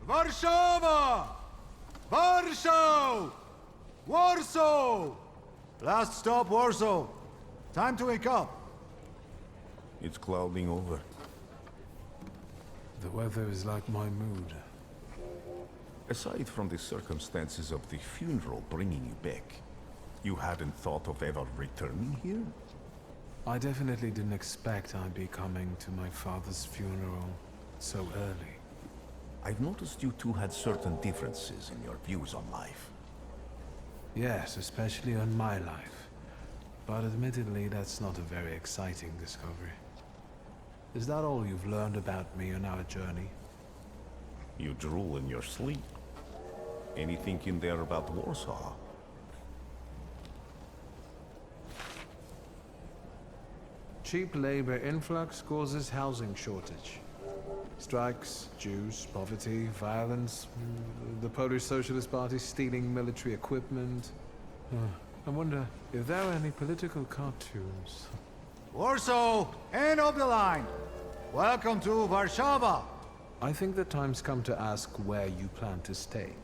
Warszawa! Warsaw! Warsaw! Last stop, Warsaw. Time to wake up. It's clouding over. The weather is like my mood. Aside from the circumstances of the funeral bringing you back, you hadn't thought of ever returning here? I definitely didn't expect I'd be coming to my father's funeral so early. I've noticed you two had certain differences in your views on life. Yes, especially on my life. But admittedly, that's not a very exciting discovery. Is that all you've learned about me on our journey? You drool in your sleep. Anything in there about Warsaw? Cheap labor influx causes housing shortage. Strikes, Jews, poverty, violence, the Polish Socialist Party stealing military equipment. I wonder if there are any political cartoons. Warsaw, end of the line. Welcome to Warszawa. I think the time's come to ask where you plan to stay.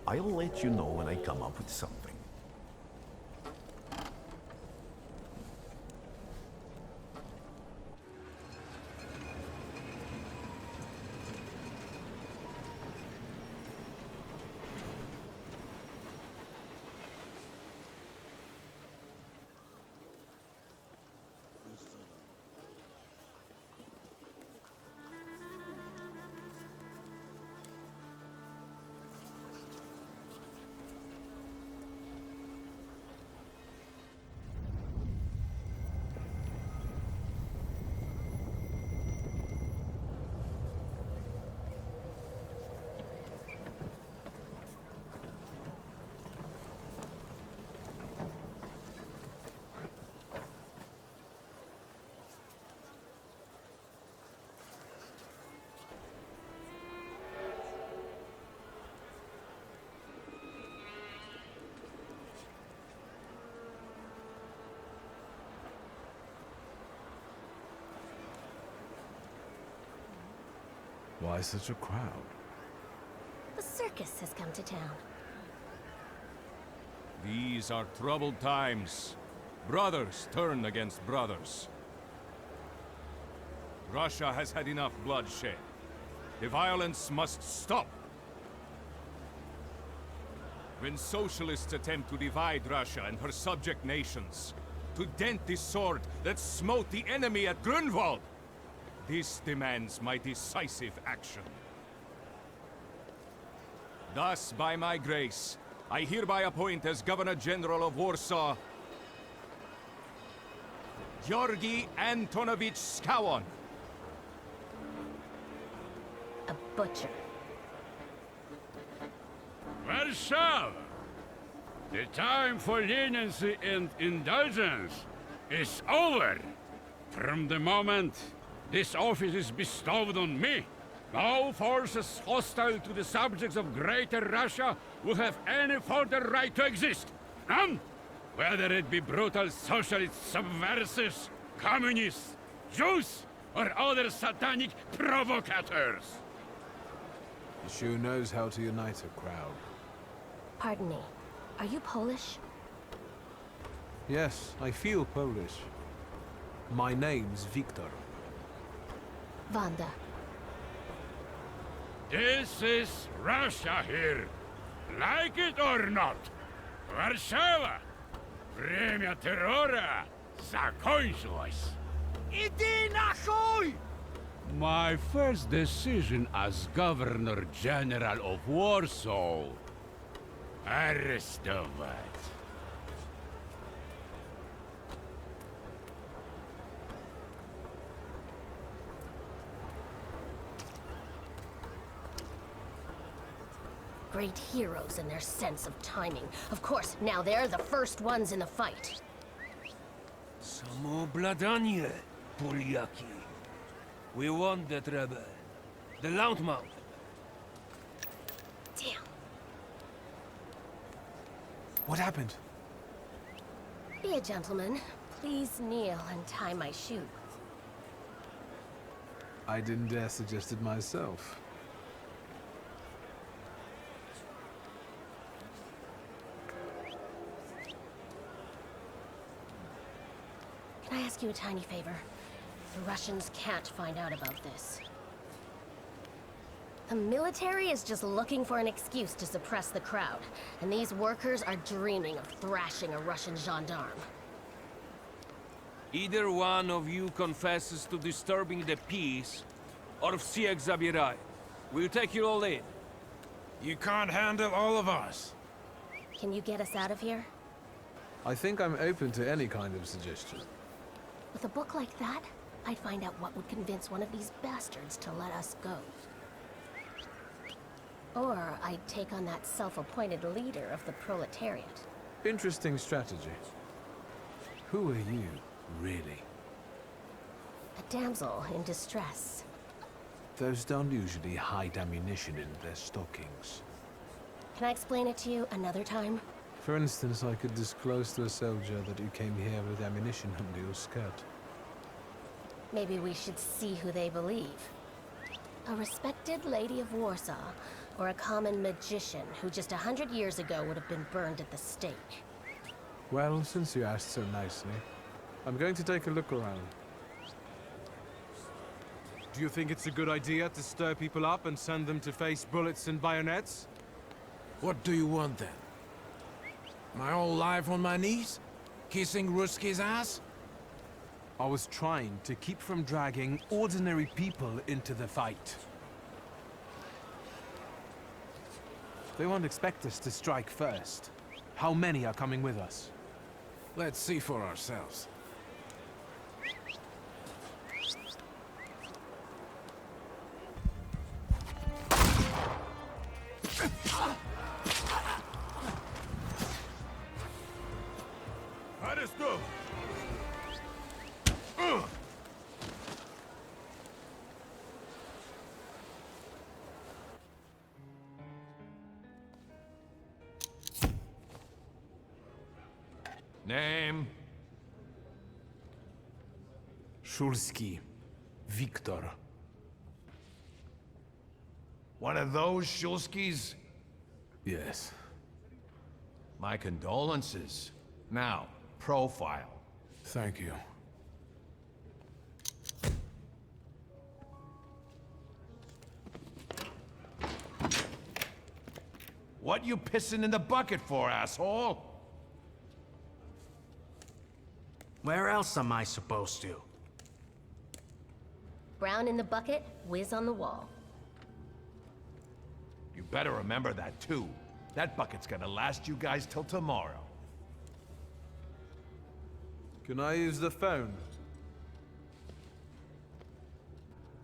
I'll let you know when I come up with something. Why such a crowd? The circus has come to town. These are troubled times. Brothers turn against brothers. Russia has had enough bloodshed. The violence must stop. When socialists attempt to divide Russia and her subject nations, to dent the sword that smote the enemy at Grunwald, this demands my decisive action. Thus, by my grace, I hereby appoint as Governor General of Warsaw, Georgi Antonovich Skowon. A butcher. Warsaw! The time for leniency and indulgence is over. From the moment this office is bestowed on me, no forces hostile to the subjects of Greater Russia will have any further right to exist. None! Whether it be brutal socialist subversives, communists, Jews, or other satanic provocators. The shoe knows how to unite a crowd. Pardon me. Are you Polish? Yes, I feel Polish. My name's Victor. Wanda. This is Russia here. Like it or not. Warszawa. Время террора закончилось. Иди нахуй! My first decision as Governor General of Warsaw. Arrestovать. Great heroes in their sense of timing. Of course, now they're the first ones in the fight. Samoobladanie, Poliaki. We won that rebel. The Loudmouth. Damn. What happened? Be a gentleman. Please kneel and tie my shoe. I didn't dare suggest it myself. Can I ask you a tiny favor? The Russians can't find out about this. The military is just looking for an excuse to suppress the crowd, and these workers are dreaming of thrashing a Russian gendarme. Either one of you confesses to disturbing the peace, or всех забирай. We'll take you all in. You can't handle all of us. Can you get us out of here? I think I'm open to any kind of suggestion. With a book like that, I'd find out what would convince one of these bastards to let us go. Or I'd take on that self-appointed leader of the proletariat. Interesting strategy. Who are you, really? A damsel in distress. Those don't usually hide ammunition in their stockings. Can I explain it to you another time? For instance, I could disclose to a soldier that you came here with ammunition under your skirt. Maybe we should see who they believe. A respected lady of Warsaw, or a common magician who just 100 years ago would have been burned at the stake. Well, since you asked so nicely, I'm going to take a look around. Do you think it's a good idea to stir people up and send them to face bullets and bayonets? What do you want then? My whole life on my knees? Kissing Ruski's ass? I was trying to keep from dragging ordinary people into the fight. They won't expect us to strike first. How many are coming with us? Let's see for ourselves. Name? Szulski. Wiktor. One of those Shulskis? Yes. My condolences. Now, profile. Thank you. What you pissing in the bucket for, asshole? Where else am I supposed to? Brown in the bucket, whiz on the wall. You better remember that, too. That bucket's gonna last you guys till tomorrow. Can I use the phone?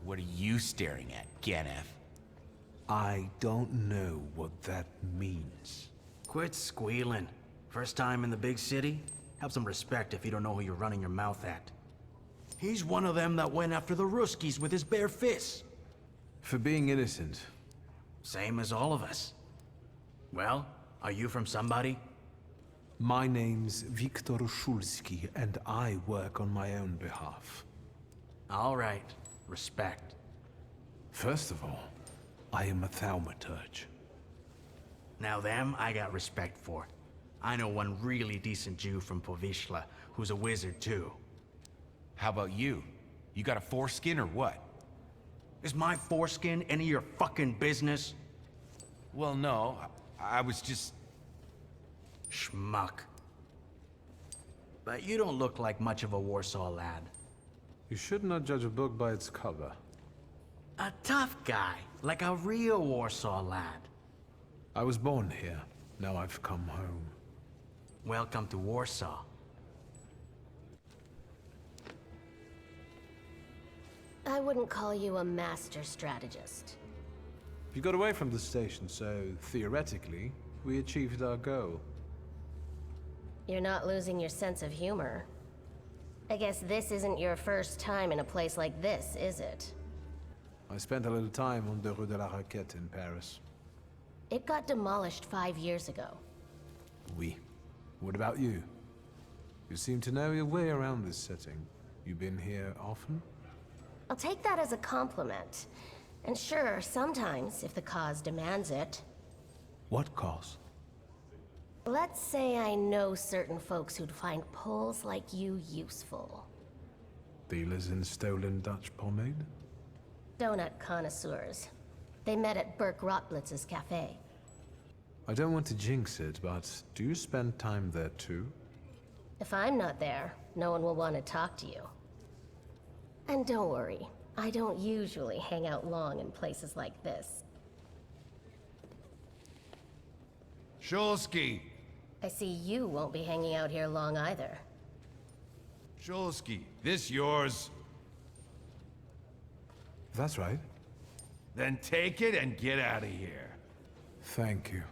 What are you staring at, Ganef? I don't know what that means. Quit squealing. First time in the big city? Have some respect if you don't know who you're running your mouth at. He's one of them that went after the Ruskies with his bare fists. For being innocent. Same as all of us. Well, are you from somebody? My name's Wiktor Szulski, and I work on my own behalf. All right. Respect. First of all, I am a Thaumaturge. Now them, I got respect for. I know one really decent Jew from Povishla, who's a wizard too. How about you? You got a foreskin or what? Is my foreskin any of your fucking business? Well, no. I was just... Schmuck. But you don't look like much of a Warsaw lad. You should not judge a book by its cover. A tough guy, like a real Warsaw lad. I was born here. Now I've come home. Welcome to Warsaw. I wouldn't call you a master strategist. You got away from the station, so theoretically, we achieved our goal. You're not losing your sense of humor. I guess this isn't your first time in a place like this, is it? I spent a little time on the Rue de la Raquette in Paris. It got demolished 5 years ago. Oui. What about you? You seem to know your way around this setting. You been here often? I'll take that as a compliment. And sure, sometimes, if the cause demands it. What cause? Let's say I know certain folks who'd find poles like you useful. Dealers in stolen Dutch pomade? Donut connoisseurs. They met at Burke Rotblitz's cafe. I don't want to jinx it, but do you spend time there too? If I'm not there, no one will want to talk to you. And don't worry, I don't usually hang out long in places like this. Shulsky! I see you won't be hanging out here long either. Shulsky, this yours? That's right. Then take it and get out of here. Thank you.